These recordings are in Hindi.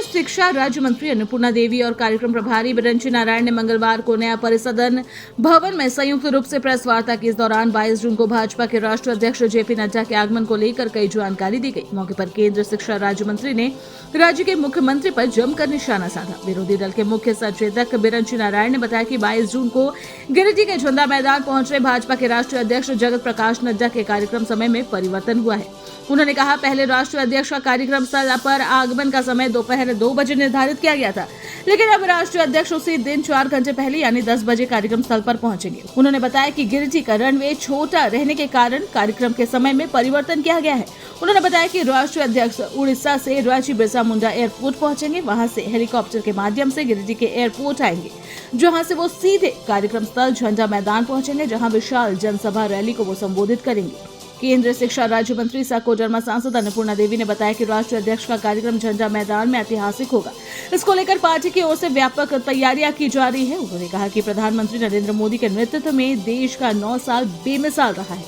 शिक्षा राज्य मंत्री अन्नपूर्णा देवी और कार्यक्रम प्रभारी बिरंची नारायण ने मंगलवार को नया परिसदन भवन में संयुक्त रूप से प्रेस वार्ता की। इस दौरान 22 जून को भाजपा के राष्ट्रीय अध्यक्ष जेपी नड्डा के आगमन को लेकर कई जानकारी दी गई। मौके पर केंद्रीय शिक्षा राज्य मंत्री ने राज्य के मुख्यमंत्री पर जमकर निशाना साधा। विरोधी दल के मुख्य सचेतक बिरंची नारायण ने बताया कि 22 जून को गिरिडीह के झंडा मैदान पहुंचे भाजपा के राष्ट्रीय अध्यक्ष जगत प्रकाश नड्डा के कार्यक्रम समय में परिवर्तन हुआ है। उन्होंने कहा, पहले राष्ट्रीय अध्यक्ष का कार्यक्रम स्थल पर आगमन का समय दोपहर 2 बजे निर्धारित किया गया था, लेकिन अब राष्ट्रीय अध्यक्ष उसी दिन 4 घंटे पहले यानी 10 बजे कार्यक्रम स्थल पर पहुंचेंगे। उन्होंने बताया कि गिरिडीह का रनवे छोटा रहने के कारण कार्यक्रम के समय में परिवर्तन किया गया है। उन्होंने बताया कि राष्ट्रीय अध्यक्ष उड़ीसा से रांची बिरसा मुंडा एयरपोर्ट पहुंचेंगे, वहां से हेलीकॉप्टर के माध्यम से गिरिडीह के एयरपोर्ट आएंगे, जहां से वो सीधे कार्यक्रम स्थल झंडा मैदान पहुंचेंगे, जहां विशाल जनसभा रैली को वो संबोधित करेंगे। केंद्रीय शिक्षा राज्य मंत्री सह कोडरमा सांसद अन्नपूर्णा देवी ने बताया कि राष्ट्रीय अध्यक्ष का कार्यक्रम झंडा मैदान में ऐतिहासिक होगा। इसको लेकर पार्टी की ओर से व्यापक तैयारियां की जा रही है। उन्होंने कहा कि प्रधानमंत्री नरेंद्र मोदी के नेतृत्व में देश का 9 साल बेमिसाल रहा है।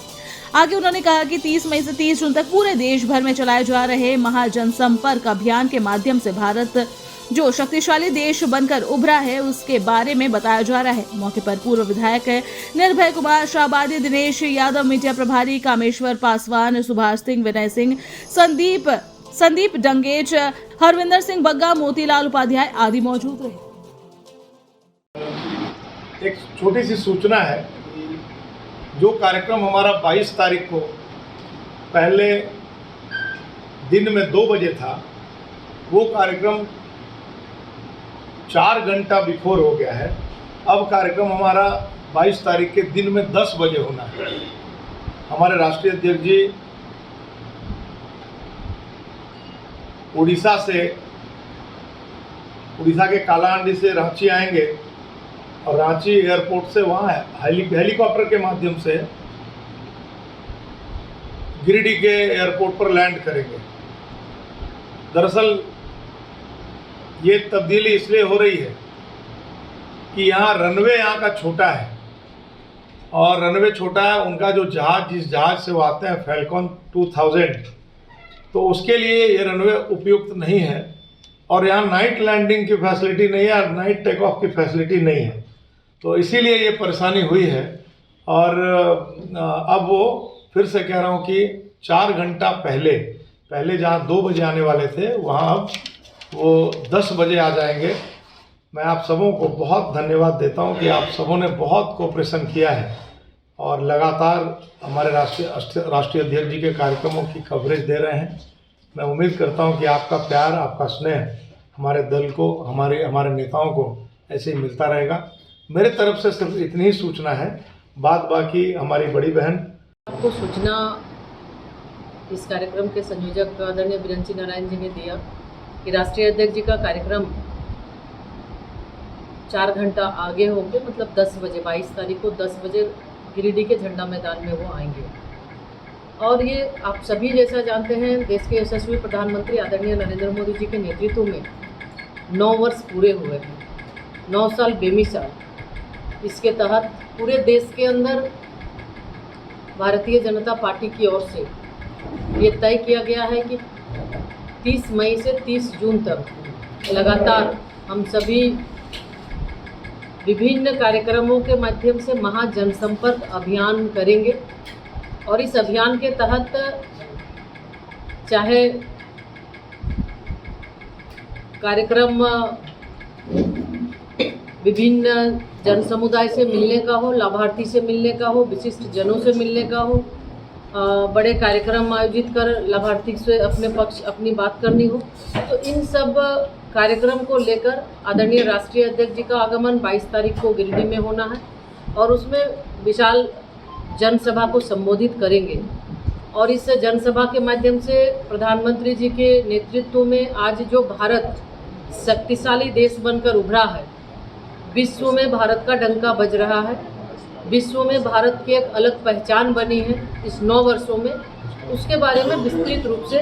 आगे उन्होंने कहा कि 30 मई से 30 जून तक पूरे देश भर में चलाए जा रहे महाजनसंपर्क अभियान के माध्यम से भारत जो शक्तिशाली देश बनकर उभरा है उसके बारे में बताया जा रहा है। मौके पर पूर्व विधायक निर्भय कुमार, शाहबादी दिनेश यादव, मीडिया प्रभारी कामेश्वर पासवान, सुभाष सिंह, विनय सिंह, संदीप डंगेज, हरविंदर सिंह बग्गा, मोतीलाल उपाध्याय आदि मौजूद रहे। एक छोटी सी सूचना है, जो कार्यक्रम हमारा 22 तारीख को पहले दिन में 2 बजे था, वो कार्यक्रम 4 घंटा बिफोर हो गया है। अब कार्यक्रम हमारा 22 तारीख के दिन में 10 बजे होना है। हमारे राष्ट्रीय अध्यक्ष जी उड़ीसा के कालाहांडी से रांची आएंगे और रांची एयरपोर्ट से वहाँ हेलीकॉप्टर के माध्यम से गिरिडीह के एयरपोर्ट पर लैंड करेंगे। दरअसल ये तब्दीली इसलिए हो रही है कि यहाँ रनवे यहाँ का छोटा है, और रनवे छोटा है, उनका जो जहाज़ जिस जहाज़ से वो आते हैं फैल्कॉन 2000, तो उसके लिए ये रनवे उपयुक्त नहीं है, और यहाँ नाइट लैंडिंग की फैसिलिटी नहीं है और नाइट टेक ऑफ की फैसिलिटी नहीं है। तो इसीलिए ये परेशानी हुई है। और अब वो फिर से कह रहा हूँ कि 4 घंटा पहले जहाँ 2 बजे आने वाले थे, वहाँ अब वो 10 बजे आ जाएंगे। मैं आप सबों को बहुत धन्यवाद देता हूं कि आप सबों ने बहुत कोऑपरेशन किया है और लगातार हमारे राष्ट्रीय अध्यक्ष जी के कार्यक्रमों की कवरेज दे रहे हैं। मैं उम्मीद करता हूं कि आपका प्यार, आपका स्नेह हमारे दल को, हमारे नेताओं को ऐसे ही मिलता रहेगा। मेरे तरफ से सिर्फ इतनी ही सूचना है, बाकी हमारी बड़ी बहन आपको सूचना इस कार्यक्रम के संयोजक आदरणीय बिरंची नारायण जी ने दिया कि राष्ट्रीय अध्यक्ष जी का कार्यक्रम 4 घंटा आगे हो गया, मतलब 10 बजे 22 तारीख को 10 बजे गिरिडीह के झंडा मैदान में वो आएंगे। और ये आप सभी जैसा जानते हैं, देश के यशस्वी प्रधानमंत्री आदरणीय नरेंद्र मोदी जी के नेतृत्व में 9 वर्ष पूरे हुए हैं, 9 साल बेमिसाल। इसके तहत पूरे देश के अंदर भारतीय जनता पार्टी की ओर से ये तय किया गया है कि 30 मई से 30 जून तक लगातार हम सभी विभिन्न कार्यक्रमों के माध्यम से महाजनसंपर्क अभियान करेंगे। और इस अभियान के तहत चाहे कार्यक्रम विभिन्न जन समुदाय से मिलने का हो, लाभार्थी से मिलने का हो, विशिष्ट जनों से मिलने का हो, बड़े कार्यक्रम आयोजित कर लाभार्थी से अपनी बात करनी हो, तो इन सब कार्यक्रम को लेकर आदरणीय राष्ट्रीय अध्यक्ष जी का आगमन 22 तारीख को गिरिडीह में होना है और उसमें विशाल जनसभा को संबोधित करेंगे। और इस जनसभा के माध्यम से प्रधानमंत्री जी के नेतृत्व में आज जो भारत शक्तिशाली देश बनकर उभरा है, विश्व में भारत का डंका बज रहा है, विश्व में भारत की एक अलग पहचान बनी है इस 9 वर्षों में, उसके बारे में विस्तृत रूप से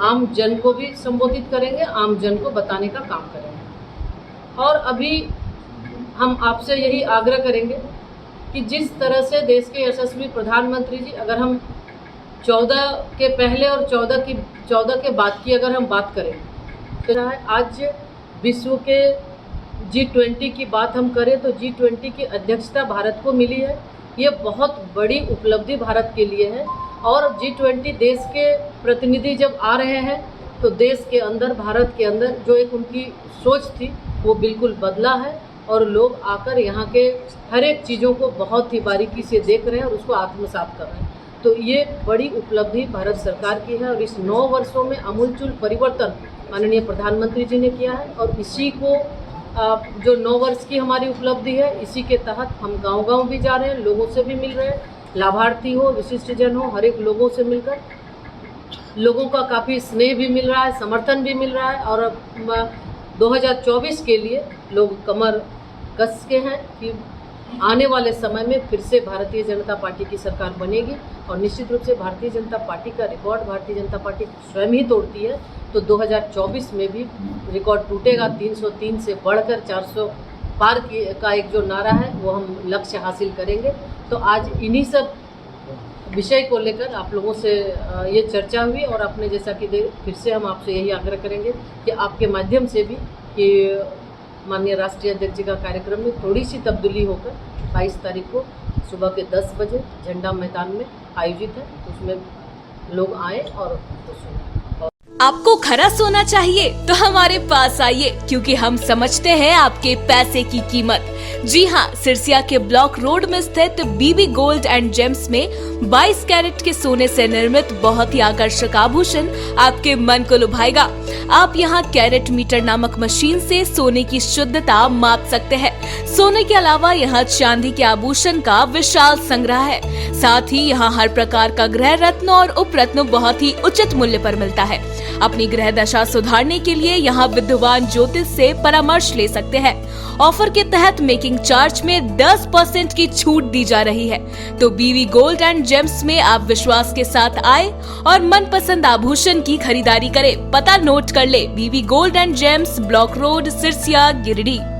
आम जन को भी संबोधित करेंगे, आम जन को बताने का काम करेंगे। और अभी हम आपसे यही आग्रह करेंगे कि जिस तरह से देश के यशस्वी प्रधानमंत्री जी, अगर हम 14 के पहले और 14 के बाद की अगर हम बात करें तो आज विश्व के G20 की बात हम करें तो G20 की अध्यक्षता भारत को मिली है। ये बहुत बड़ी उपलब्धि भारत के लिए है और G20 देश के प्रतिनिधि जब आ रहे हैं तो देश के अंदर, भारत के अंदर जो एक उनकी सोच थी वो बिल्कुल बदला है और लोग आकर यहाँ के हर एक चीज़ों को बहुत ही बारीकी से देख रहे हैं और उसको आत्मसात कर रहे हैं। तो ये बड़ी उपलब्धि भारत सरकार की है और इस 9 वर्षों में आमूलचूल परिवर्तन माननीय प्रधानमंत्री जी ने किया है और इसी को जो 9 वर्ष की हमारी उपलब्धि है, इसी के तहत हम गांव-गांव भी जा रहे हैं, लोगों से भी मिल रहे हैं, लाभार्थी हो, विशिष्ट जन हो, हर एक लोगों से मिलकर लोगों का काफ़ी स्नेह भी मिल रहा है, समर्थन भी मिल रहा है और 2024 के लिए लोग कमर कस के हैं कि आने वाले समय में फिर से भारतीय जनता पार्टी की सरकार बनेगी और निश्चित रूप से भारतीय जनता पार्टी का रिकॉर्ड भारतीय जनता पार्टी स्वयं ही तोड़ती है। तो 2024 में भी रिकॉर्ड टूटेगा, 303 से बढ़कर 400 पार का एक जो नारा है वो हम लक्ष्य हासिल करेंगे। तो आज इन्हीं सब विषय को लेकर आप लोगों से ये चर्चा हुई और आपने जैसा कि फिर से हम आपसे यही आग्रह करेंगे कि आपके माध्यम से भी कि माननीय राष्ट्रीय अध्यक्ष जी का कार्यक्रम में थोड़ी सी तब्दीली होकर 22 तारीख को सुबह के 10 बजे झंडा मैदान में आयोजित है, तो उसमें लोग आए और उसको सुनें। आपको खरा सोना चाहिए तो हमारे पास आइए, क्योंकि हम समझते हैं आपके पैसे की कीमत। जी हाँ, सिरसिया के ब्लॉक रोड में स्थित बीबी गोल्ड एंड जेम्स में 22 कैरेट के सोने से निर्मित बहुत ही आकर्षक आभूषण आपके मन को लुभाएगा। आप यहाँ कैरेट मीटर नामक मशीन से सोने की शुद्धता माप सकते हैं। सोने के अलावा यहाँ चांदी के आभूषण का विशाल संग्रह है। साथ ही यहाँ हर प्रकार का गृह रत्न और उपरत्न बहुत ही उचित मूल्य पर मिलता है। अपनी गृह दशा सुधारने के लिए यहाँ विद्वान ज्योतिष से परामर्श ले सकते हैं। ऑफर के तहत मेकिंग चार्ज में 10% की छूट दी जा रही है। तो बीवी गोल्ड एंड जेम्स में आप विश्वास के साथ आए और मनपसंद आभूषण की खरीदारी करें। पता नोट कर ले, BV gold and gems, block road, Sirsia, Giridih.